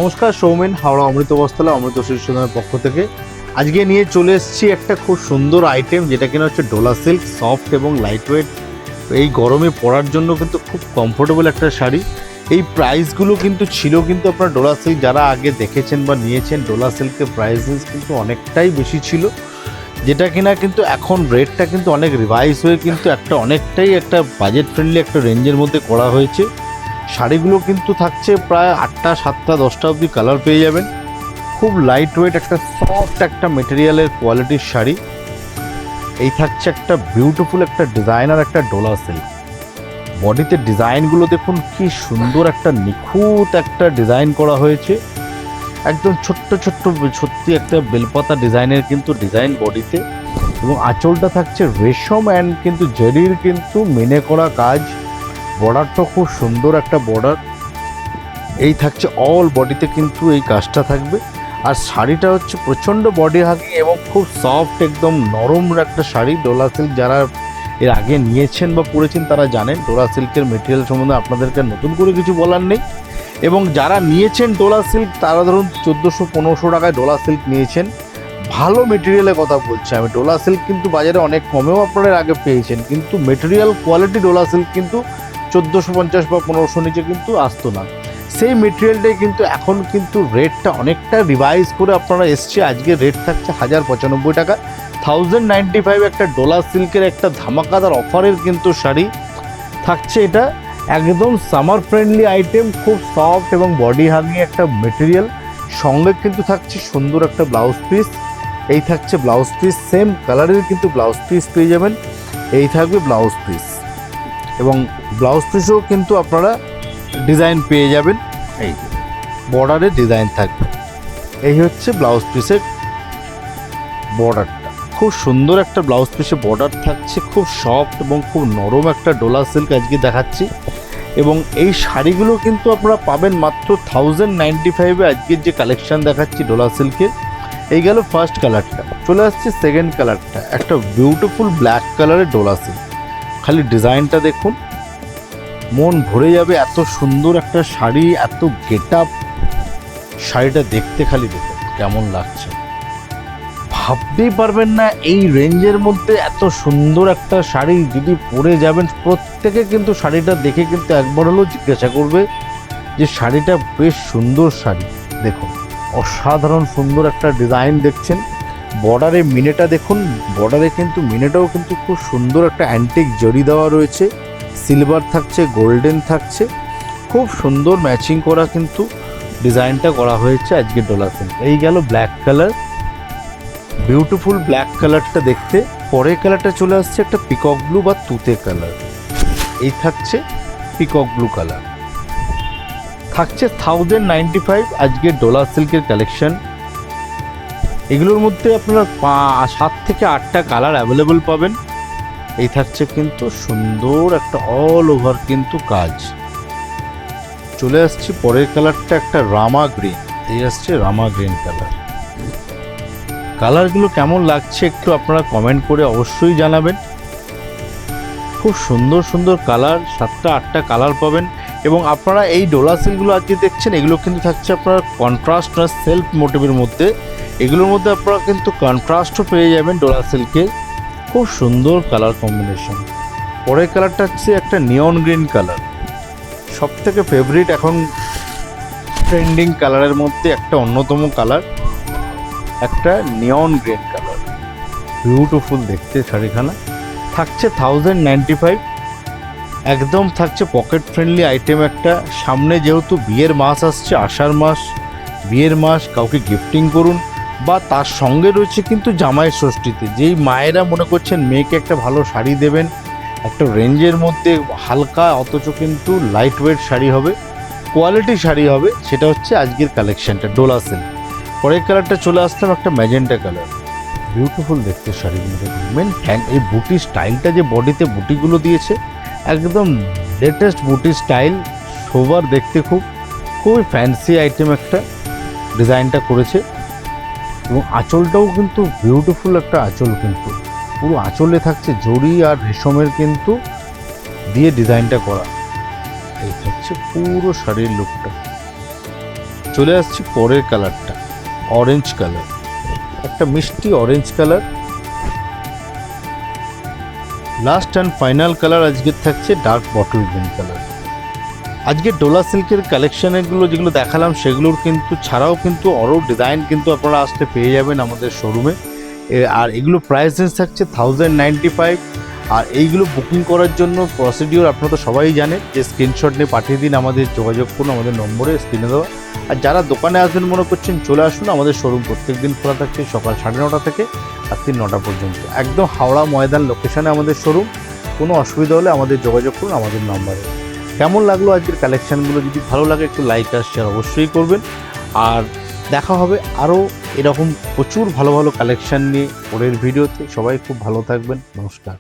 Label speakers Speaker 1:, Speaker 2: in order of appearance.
Speaker 1: নমস্কার, সৌমেন হাওড়া অমৃত বস্ত্রালয় অমৃত শিশুদের পক্ষ থেকে আজকে নিয়ে চলে এসেছি একটা খুব সুন্দর আইটেম, যেটা কিনা হচ্ছে ডোলা সিল্ক, সফট এবং লাইট ওয়েট। এই গরমে পরার জন্য কিন্তু খুব কমফোর্টেবল একটা শাড়ি। এই প্রাইসগুলো কিন্তু ছিল কিন্তু আপনার ডোলা সিল্ক যারা আগে দেখেছেন বা নিয়েছেন, ডোলা সিল্কের প্রাইসেস কিন্তু অনেকটাই বেশি ছিল, যেটা কিনা কিন্তু এখন রেটটা কিন্তু অনেক রিভাইজ হয়ে কিন্তু একটা অনেকটাই একটা বাজেট ফ্রেন্ডলি একটা রেঞ্জের মধ্যে করা হয়েছে। শাড়িগুলো কিন্তু থাকছে প্রায় 8টা 7টা 10টা অবধি কালার পেয়ে যাবেন। খুব লাইট ওয়েট একটা সফট একটা মেটেরিয়ালের কোয়ালিটির শাড়ি। এই থাকছে একটা বিউটিফুল একটা ডিজাইনার একটা ডোলা সিল্ক। বডিতে ডিজাইনগুলো দেখুন কি সুন্দর, একটা নিখুঁত একটা ডিজাইন করা হয়েছে, একদম ছোট্ট ছোট্ট সত্যি একটা বেলপাতা ডিজাইনের কিন্তু ডিজাইন বডিতে। এবং আঁচলটা থাকছে রেশম অ্যান্ড কিন্তু জরির কিন্তু মেনে করা কাজ। বর্ডারটা খুব সুন্দর একটা বর্ডার। এই থাকছে অল বডিতে কিন্তু এই কাজটা থাকবে। আর শাড়িটা হচ্ছে প্রচণ্ড বডি হাগিং এবং খুব সফট একদম নরম একটা শাড়ি। ডোলা সিল্ক যারা এর আগে নিয়েছেন বা পরেছেন তারা জানেন ডোলা সিল্কের মেটেরিয়াল সম্বন্ধে আপনাদেরকে নতুন করে কিছু বলার নেই। এবং যারা নিয়েছেন ডোলা সিল্ক তারা ধরুন 1400-1500 টাকায় ডোলা সিল্ক নিয়েছেন, ভালো মেটেরিয়ালের কথা বলছি আমি। ডোলা সিল্ক কিন্তু বাজারে অনেক কমেও আপনারা আগে পেয়েছেন, কিন্তু মেটেরিয়াল কোয়ালিটি ডোলা সিল্ক কিন্তু 1450 বা 1500 নিচে কিন্তু আসতো না। সেই মেটেরিয়ালটাই কিন্তু এখন কিন্তু রেটটা অনেকটা রিভাইজ করে আপনারা এসছে। আজকে রেট থাকছে 1095 টাকা, 1095 একটা ডোলা সিল্কের একটা ধামাকাদার অফারের কিন্তু শাড়ি থাকছে। এটা একদম সামার ফ্রেন্ডলি আইটেম, খুব সফট এবং বডি হাগিং একটা মেটেরিয়াল। সঙ্গে কিন্তু থাকছে সুন্দর একটা ব্লাউজ পিস। এই থাকছে ব্লাউজ পিস, সেম কালারের কিন্তু ব্লাউজ পিস পেয়ে যাবেন। এই থাকবে ব্লাউজ পিস এবং ব্লাউজ পিসেও কিন্তু আপনারা ডিজাইন পেয়ে যাবেন। এই বর্ডারে ডিজাইন থাকবে। এই হচ্ছে ব্লাউজ পিসের বর্ডারটা, খুব সুন্দর একটা ব্লাউজ পিসে বর্ডার থাকছে, খুব সফট এবং খুব নরম একটা ডোলা সিল্ক আজকে দেখাচ্ছি। এবং এই শাড়িগুলো কিন্তু আপনারা পাবেন মাত্র 1095-এ। আজকের যে কালেকশন দেখাচ্ছি ডোলা সিল্কের, এই গেল ফার্স্ট কালারটা। চলে আসছে সেকেন্ড কালারটা, একটা বিউটিফুল ব্ল্যাক কালারের ডোলা সিল্ক। খালি ডিজাইনটা দেখুন, মন ভরে যাবে। এত সুন্দর একটা শাড়ি, এত গেট আপ, শাড়িটা দেখতে খালি দেখুন কেমন লাগছে, ভাবতেই পারবেন না এই রেঞ্জের মধ্যে এত সুন্দর একটা শাড়ি যদি পরে যাবেন, প্রত্যেকে কিন্তু শাড়িটা দেখে কিন্তু একবার হলেও জিজ্ঞাসা করবে যে শাড়িটা বেশ সুন্দর শাড়ি। দেখুন অসাধারণ সুন্দর একটা ডিজাইন দেখছেন। বর্ডারে মিনেটা দেখুন, বর্ডারে কিন্তু মিনেটাও কিন্তু খুব সুন্দর একটা অ্যান্টিক জরি দেওয়া রয়েছে, সিলভার থাকছে, গোল্ডেন থাকছে, খুব সুন্দর ম্যাচিং করা কিন্তু ডিজাইনটা করা হয়েছে আজকে ডোলা সিল্ক। এই গেল ব্ল্যাক কালার, বিউটিফুল ব্ল্যাক কালারটা দেখতে। পরের কালারটা চলে আসছে একটা পিকক ব্লু বা তুতে কালার। এই থাকছে পিকক ব্লু কালার, থাকছে 1095 আজকে ডোলা সিল্কের কালেকশন। এগুলোর মধ্যে আপনারা 7 থেকে 8টা কালার অ্যাভেলেবল পাবেন। এই থাকছে কিন্তু সুন্দর একটা অল ওভার কিন্তু কাজ। চলে আসছে পরের কালারটা একটা রামা গ্রিন। এই আসছে রামা গ্রিন কালার। কালারগুলো কেমন লাগছে একটু আপনারা কমেন্ট করে অবশ্যই জানাবেন। খুব সুন্দর সুন্দর কালার, 7টা 8টা কালার পাবেন। এবং আপনারা এই ডোলা সিল্কগুলো আজকে দেখছেন, এগুলো কিন্তু থাকছে আপনার কন্ট্রাস্ট আর সেলফ মোটিভের মধ্যে। এগুলোর মধ্যে আপনারা কিন্তু কন্ট্রাস্টও পেয়ে যাবেন ডোলা সিল্কের, খুব সুন্দর কালার কম্বিনেশন। পরের কালারটা হচ্ছে একটা নিয়ন গ্রিন কালার, সব থেকে ফেভারিট এখন ট্রেন্ডিং কালারের মধ্যে একটা অন্যতম কালার, একটা নিয়ন গ্রিন কালার। বিউটিফুল দেখতে শাড়িখানা, থাকছে 1095। একদম থাকছে পকেট ফ্রেন্ডলি আইটেম একটা। সামনে যেহেতু বিয়ের মাস আসছে, আষাঢ় মাস, বিয়ের মাস, কাউকে গিফটিং করুন বা তার সঙ্গে রয়েছে কিন্তু জামাই ষষ্ঠীতে যেই মায়েরা মনে করছেন মেয়েকে একটা ভালো শাড়ি দেবেন, একটা রেঞ্জের মধ্যে হালকা অথচ কিন্তু লাইট ওয়েট শাড়ি হবে, কোয়ালিটি শাড়ি হবে, সেটা হচ্ছে আজকের কালেকশনটা ডোলা সিল্ক। পরের কালারটা চলে আসলাম একটা ম্যাজেন্টা কালার। বিউটিফুল দেখতে শাড়িগুলো দেখুন। মেন এই বুটি স্টাইলটা, যে বডিতে বুটিগুলো দিয়েছে একদম লেটেস্ট বুটি স্টাইল, সোবার দেখতে, খুবই ফ্যান্সি আইটেম একটা ডিজাইনটা করেছে। এবং আঁচলটাও কিন্তু বিউটিফুল একটা আঁচল, কিন্তু পুরো আঁচলে থাকছে জরি আর রেশমের কিন্তু দিয়ে ডিজাইনটা করা। এই হচ্ছে পুরো শাড়ির লুকটা। চলে আসছি পরের কালারটা, অরেঞ্জ কালার, একটা মিষ্টি orange colour. Last and final colour আজকে থাকছে ডার্ক বটল গ্রিন কালার। আজকে ডোলা সিল্কের কালেকশানগুলো যেগুলো দেখালাম সেগুলোর কিন্তু ছাড়াও কিন্তু আরও ডিজাইন কিন্তু আপনারা আসতে পেয়ে যাবেন আমাদের শোরুমে। আর এগুলো প্রাইস রেঞ্জ থাকছে 1095। আর এইগুলো বুকিং করার জন্য প্রসিডিওর আপনারা তো সবাই জানেন যে স্ক্রিনশট নিয়ে পাঠিয়ে দিন, আমাদের যোগাযোগ করুন আমাদের নম্বরে স্ক্রিনে দেওয়া। আর যারা দোকানে আসবেন মনে করছেন চলে আসুন, আমাদের শোরুম প্রত্যেক দিন খোলা থাকছে সকাল 9:30 থেকে রাত্রি 9টা পর্যন্ত। একদম হাওড়া ময়দান লোকেশানে আমাদের শোরুম। কোনো অসুবিধা হলে আমাদের যোগাযোগ করুন আমাদের নম্বরে। কেমন লাগলো আজকের কালেকশানগুলো? যদি ভালো লাগে একটু লাইক আর শেয়ার অবশ্যই করবেন। আর দেখা হবে আরও এরকম প্রচুর ভালো ভালো কালেকশান নিয়ে পরের ভিডিওতে। সবাই খুব ভালো থাকবেন, নমস্কার।